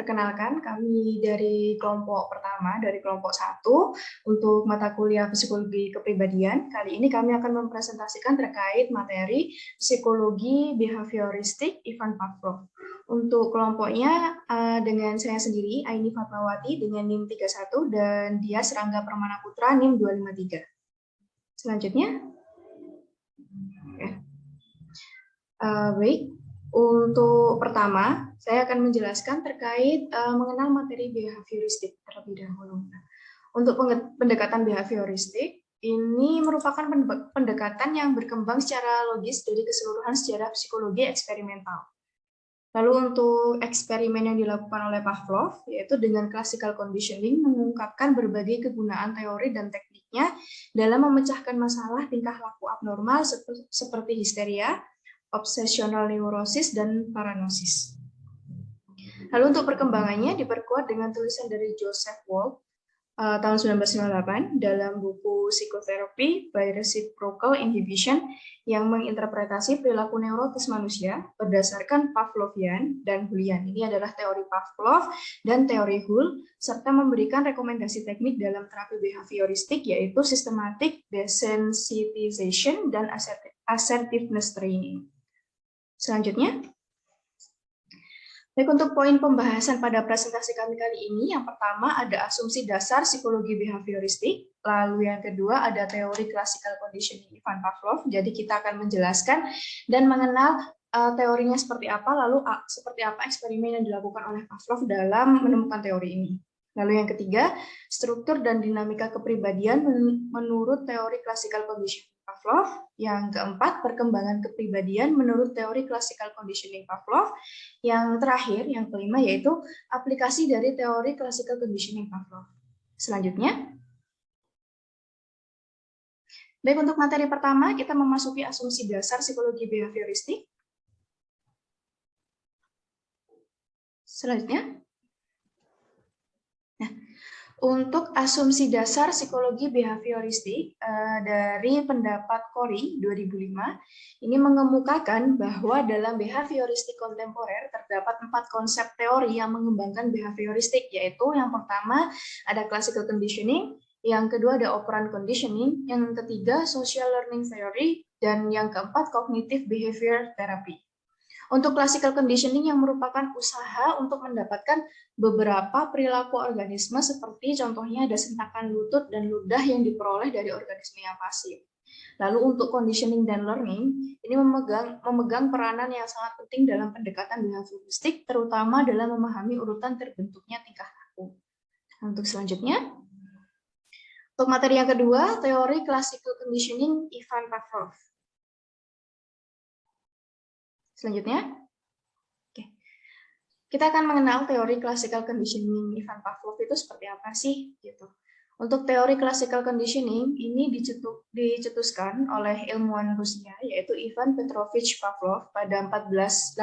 Perkenalkan, kami dari kelompok pertama, dari kelompok 1, untuk mata kuliah Psikologi Kepribadian. Kali ini kami akan mempresentasikan terkait materi Psikologi Behavioristik Ivan Pavlov. Untuk kelompoknya dengan saya sendiri, Aini Fatmawati dengan NIM 31 dan dia Serangga Permana Putra NIM 253. Selanjutnya. Baik. Untuk pertama, saya akan menjelaskan terkait mengenal materi behavioristik terlebih dahulu. Untuk pendekatan behavioristik, ini merupakan pendekatan yang berkembang secara logis dari keseluruhan sejarah psikologi eksperimental. Lalu untuk eksperimen yang dilakukan oleh Pavlov, yaitu dengan classical conditioning, mengungkapkan berbagai kegunaan teori dan tekniknya dalam memecahkan masalah tingkah laku abnormal seperti histeria, obsesional neurosis, dan paranosis. Lalu untuk perkembangannya diperkuat dengan tulisan dari Joseph Wolk tahun 1998 dalam buku Psychotherapy by Reciprocal Inhibition yang menginterpretasi perilaku neurotis manusia berdasarkan Pavlovian dan Hullian. Ini adalah teori Pavlov dan teori Hull, serta memberikan rekomendasi teknik dalam terapi behavioristik yaitu systematic desensitization dan assertiveness training. Selanjutnya, baik, untuk poin pembahasan pada presentasi kami kali ini, yang pertama ada asumsi dasar psikologi behavioristik, lalu yang kedua ada teori classical conditioning Ivan Pavlov. Jadi kita akan menjelaskan dan mengenal teorinya seperti apa, lalu seperti apa eksperimen yang dilakukan oleh Pavlov dalam menemukan teori ini. Lalu yang ketiga, struktur dan dinamika kepribadian menurut teori classical conditioning Pavlov. Yang keempat, perkembangan kepribadian menurut teori classical conditioning Pavlov. Yang terakhir, yang kelima, yaitu aplikasi dari teori classical conditioning Pavlov. Selanjutnya, baik, untuk materi pertama, kita memasuki asumsi dasar psikologi behavioristik. Selanjutnya, untuk asumsi dasar psikologi behavioristik dari pendapat Corey 2005, ini mengemukakan bahwa dalam behavioristik kontemporer terdapat 4 konsep teori yang mengembangkan behavioristik, yaitu yang pertama ada classical conditioning, yang kedua ada operant conditioning, yang ketiga social learning theory, dan yang keempat cognitive behavior therapy. Untuk classical conditioning yang merupakan usaha untuk mendapatkan beberapa perilaku organisme seperti contohnya ada sentakan lutut dan ludah yang diperoleh dari organisme yang pasif. Lalu untuk conditioning dan learning, ini memegang peranan yang sangat penting dalam pendekatan behavioristik, terutama dalam memahami urutan terbentuknya tingkah laku. Untuk selanjutnya, untuk materi yang kedua, teori classical conditioning Ivan Pavlov. Selanjutnya, kita akan mengenal teori classical conditioning Ivan Pavlov itu seperti apa sih, gitu. Untuk teori classical conditioning ini dicetuskan oleh ilmuwan Rusia yaitu Ivan Petrovich Pavlov pada 1849,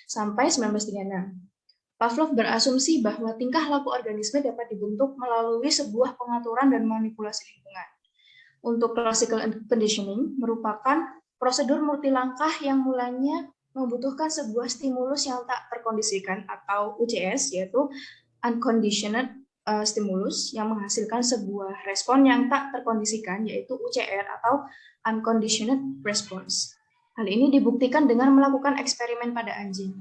sampai 1936. Pavlov berasumsi bahwa tingkah laku organisme dapat dibentuk melalui sebuah pengaturan dan manipulasi lingkungan. Untuk classical conditioning merupakan prosedur multilangkah yang mulanya membutuhkan sebuah stimulus yang tak terkondisikan atau UCS, yaitu unconditioned stimulus yang menghasilkan sebuah respon yang tak terkondisikan, yaitu UCR atau unconditioned response. Hal ini dibuktikan dengan melakukan eksperimen pada anjing.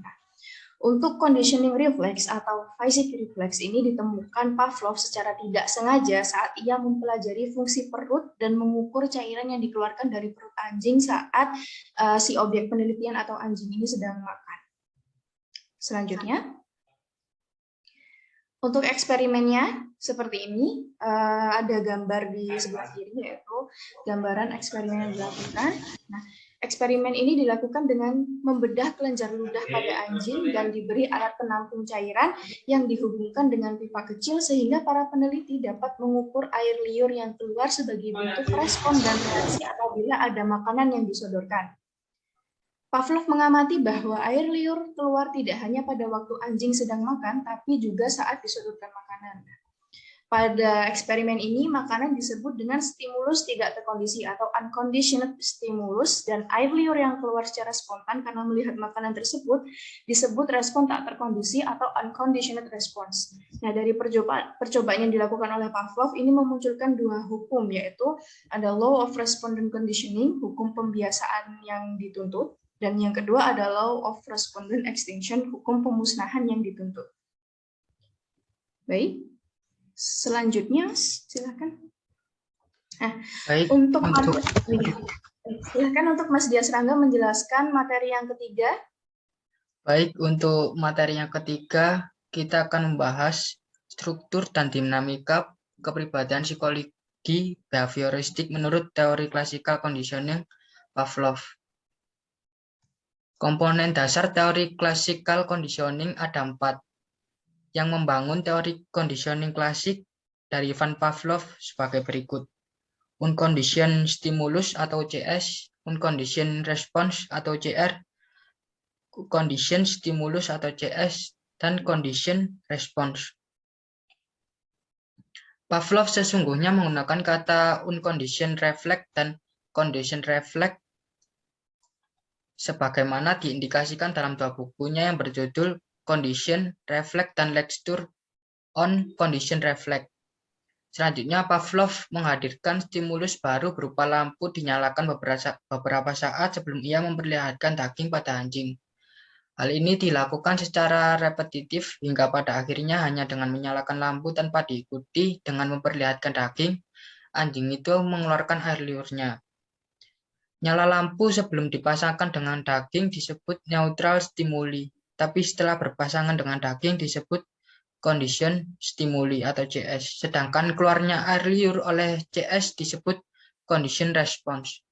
Untuk conditioning reflex atau phasic reflex ini ditemukan Pavlov secara tidak sengaja saat ia mempelajari fungsi perut dan mengukur cairan yang dikeluarkan dari perut anjing saat si objek penelitian atau anjing ini sedang makan. Selanjutnya, untuk eksperimennya seperti ini, ada gambar di sebelah kiri yaitu gambaran eksperimen yang dilakukan. Nah, eksperimen ini dilakukan dengan membedah kelenjar ludah pada anjing dan diberi alat penampung cairan yang dihubungkan dengan pipa kecil sehingga para peneliti dapat mengukur air liur yang keluar sebagai bentuk respon dan reaksi apabila ada makanan yang disodorkan. Pavlov mengamati bahwa air liur keluar tidak hanya pada waktu anjing sedang makan, tapi juga saat disodorkan makanan. Pada eksperimen ini, makanan disebut dengan stimulus tidak terkondisi atau unconditioned stimulus, dan air liur yang keluar secara spontan karena melihat makanan tersebut disebut respon tak terkondisi atau unconditioned response. Nah, dari percobaan yang dilakukan oleh Pavlov ini memunculkan dua hukum, yaitu ada law of respondent conditioning, hukum pembiasaan yang dituntut, dan yang kedua ada law of respondent extinction, hukum pemusnahan yang dituntut. Baik. Selanjutnya, silakan. Nah, Baik, silakan untuk Mas Dias Rangga menjelaskan materi yang ketiga. Baik, untuk materi yang ketiga, kita akan membahas struktur dan dinamika kepribadian psikologi behavioristik menurut teori klasikal conditioning Pavlov. Komponen dasar teori klasikal conditioning ada 4, yang membangun teori conditioning klasik dari Ivan Pavlov sebagai berikut. Unconditioned stimulus atau CS, unconditioned response atau CR, condition stimulus atau CS, dan condition response. Pavlov sesungguhnya menggunakan kata unconditioned reflex dan condition reflex sebagaimana diindikasikan dalam dua bukunya yang berjudul Condition Reflex dan Lecture on Condition Reflex. Selanjutnya, Pavlov menghadirkan stimulus baru berupa lampu dinyalakan beberapa saat sebelum ia memperlihatkan daging pada anjing. Hal ini dilakukan secara repetitif hingga pada akhirnya hanya dengan menyalakan lampu tanpa diikuti dengan memperlihatkan daging, anjing itu mengeluarkan air liurnya. Nyala lampu sebelum dipasangkan dengan daging disebut neutral stimuli, tapi setelah berpasangan dengan daging disebut condition stimuli atau CS, sedangkan keluarnya air liur oleh CS disebut condition response.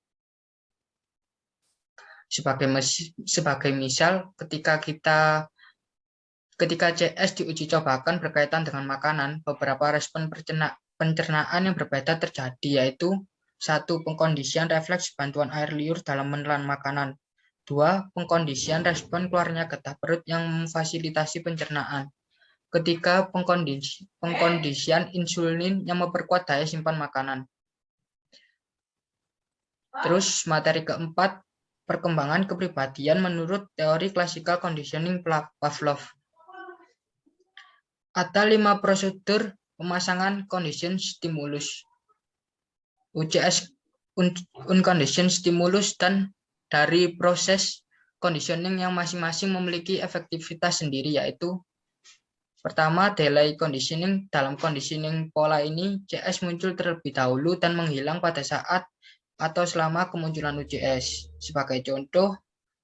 Sebagai misal, ketika CS diuji cobakan berkaitan dengan makanan, beberapa respon pencernaan yang berbeda terjadi, yaitu 1. Pengkondisian refleks bantuan air liur dalam menelan makanan. 2. Pengkondisian respon keluarnya getah perut yang memfasilitasi pencernaan. Ketiga, pengkondisian insulin yang memperkuat daya simpan makanan. Terus materi keempat, perkembangan kepribadian menurut teori classical conditioning Pavlov. Ada 5 prosedur pemasangan condition stimulus, UCS unconditioned stimulus, dan dari proses conditioning yang masing-masing memiliki efektivitas sendiri, yaitu pertama, delay conditioning. Dalam conditioning pola ini, CS muncul terlebih dahulu dan menghilang pada saat atau selama kemunculan UCS. Sebagai contoh,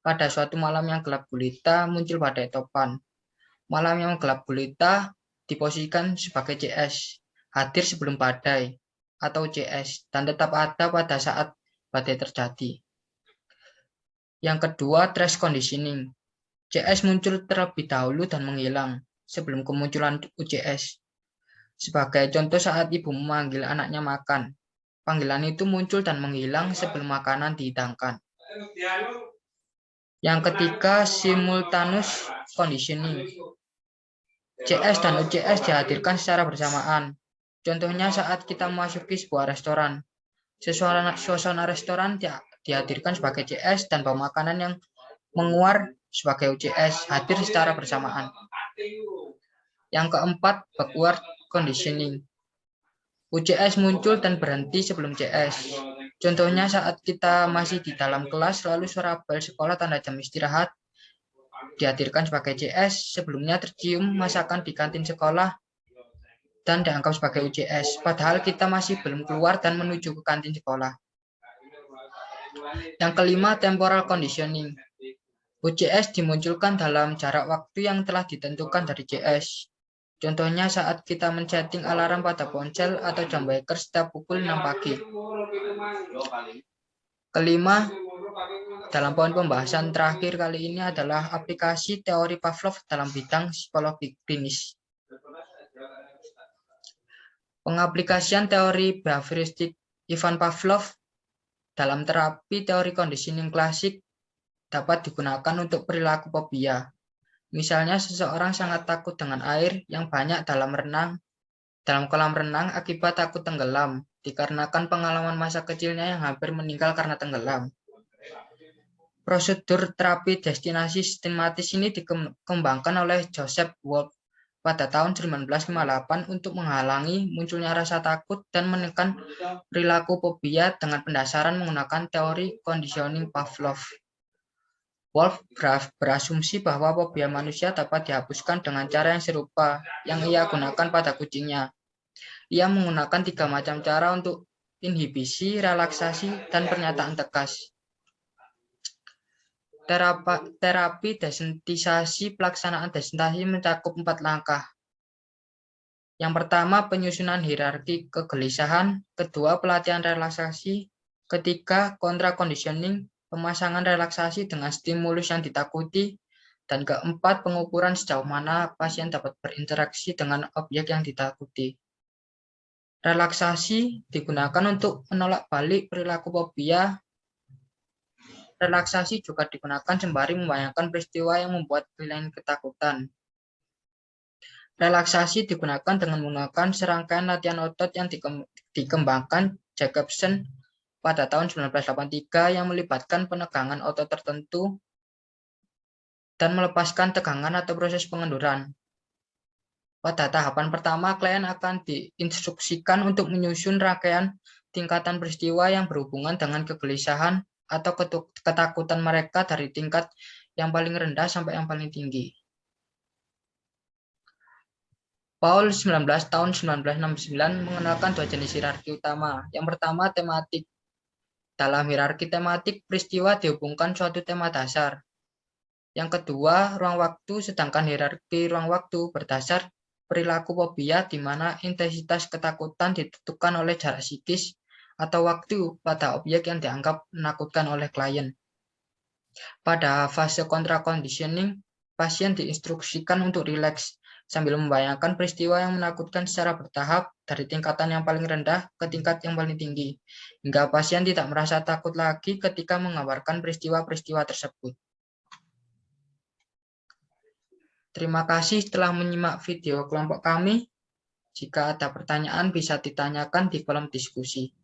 pada suatu malam yang gelap gulita muncul badai topan. Malam yang gelap gulita diposisikan sebagai CS, hadir sebelum badai atau CS, dan tetap ada pada saat badai terjadi. Yang kedua, trace conditioning. CS muncul terlebih dahulu dan menghilang sebelum kemunculan UCS. Sebagai contoh, saat ibu memanggil anaknya makan, panggilan itu muncul dan menghilang sebelum makanan dihidangkan. Yang ketiga, simultaneous conditioning. CS dan UCS dihadirkan secara bersamaan. Contohnya saat kita memasuki sebuah restoran. Suasana restoran dihadirkan sebagai CS dan bau makanan yang menguar sebagai UCS hadir secara bersamaan. Yang keempat, backward conditioning. UCS muncul dan berhenti sebelum CS. Contohnya saat kita masih di dalam kelas lalu suara bel sekolah tanda jam istirahat dihadirkan sebagai CS, sebelumnya tercium masakan di kantin sekolah dan dianggap sebagai UCS, padahal kita masih belum keluar dan menuju ke kantin sekolah. Yang kelima, temporal conditioning. UCS dimunculkan dalam jarak waktu yang telah ditentukan dari CS. Contohnya saat kita men-setting alarm pada ponsel atau jam waker setiap pukul 6 pagi. Kelima, dalam poin pembahasan terakhir kali ini adalah aplikasi teori Pavlov dalam bidang psikologi klinis. Pengaplikasian teori behavioristik Ivan Pavlov dalam terapi teori conditioning klasik dapat digunakan untuk perilaku fobia. Misalnya seseorang sangat takut dengan air yang banyak dalam renang dalam kolam renang akibat takut tenggelam, dikarenakan pengalaman masa kecilnya yang hampir meninggal karena tenggelam. Prosedur terapi destinasi sistematis ini dikembangkan oleh Joseph Wolf pada tahun 1958 untuk menghalangi munculnya rasa takut dan menekan perilaku fobia dengan pendasaran menggunakan teori conditioning Pavlov. Wolf berasumsi bahwa fobia manusia dapat dihapuskan dengan cara yang serupa yang ia gunakan pada kucingnya. Ia menggunakan 3 macam cara untuk inhibisi, relaksasi, dan pernyataan tegas. Terapi desensitisasi. Pelaksanaan desensitisasi mencakup 4 langkah. Yang pertama, penyusunan hierarki kegelisahan. Kedua, pelatihan relaksasi. Ketiga, kontra conditioning, pemasangan relaksasi dengan stimulus yang ditakuti. Dan keempat, pengukuran sejauh mana pasien dapat berinteraksi dengan objek yang ditakuti. Relaksasi digunakan untuk menolak balik perilaku fobia. Relaksasi juga digunakan sembari membayangkan peristiwa yang membuat klien ketakutan. Relaksasi digunakan dengan menggunakan serangkaian latihan otot yang dikembangkan Jacobson pada tahun 1983 yang melibatkan penegangan otot tertentu dan melepaskan tegangan atau proses pengenduran. Pada tahapan pertama, klien akan diinstruksikan untuk menyusun rangkaian tingkatan peristiwa yang berhubungan dengan kegelisahan atau ketakutan mereka dari tingkat yang paling rendah sampai yang paling tinggi. Paul 19 tahun 1969 mengenalkan 2 jenis hierarki utama. Yang pertama, tematik. Dalam hierarki tematik, peristiwa dihubungkan suatu tema dasar. Yang kedua, ruang waktu, sedangkan hierarki ruang waktu berdasar perilaku fobia di mana intensitas ketakutan ditentukan oleh jarak psikis atau waktu pada objek yang dianggap menakutkan oleh klien. Pada fase kontra conditioning, pasien diinstruksikan untuk rileks sambil membayangkan peristiwa yang menakutkan secara bertahap dari tingkatan yang paling rendah ke tingkat yang paling tinggi, hingga pasien tidak merasa takut lagi ketika menggambarkan peristiwa-peristiwa tersebut. Terima kasih telah menyimak video kelompok kami. Jika ada pertanyaan bisa ditanyakan di kolom diskusi.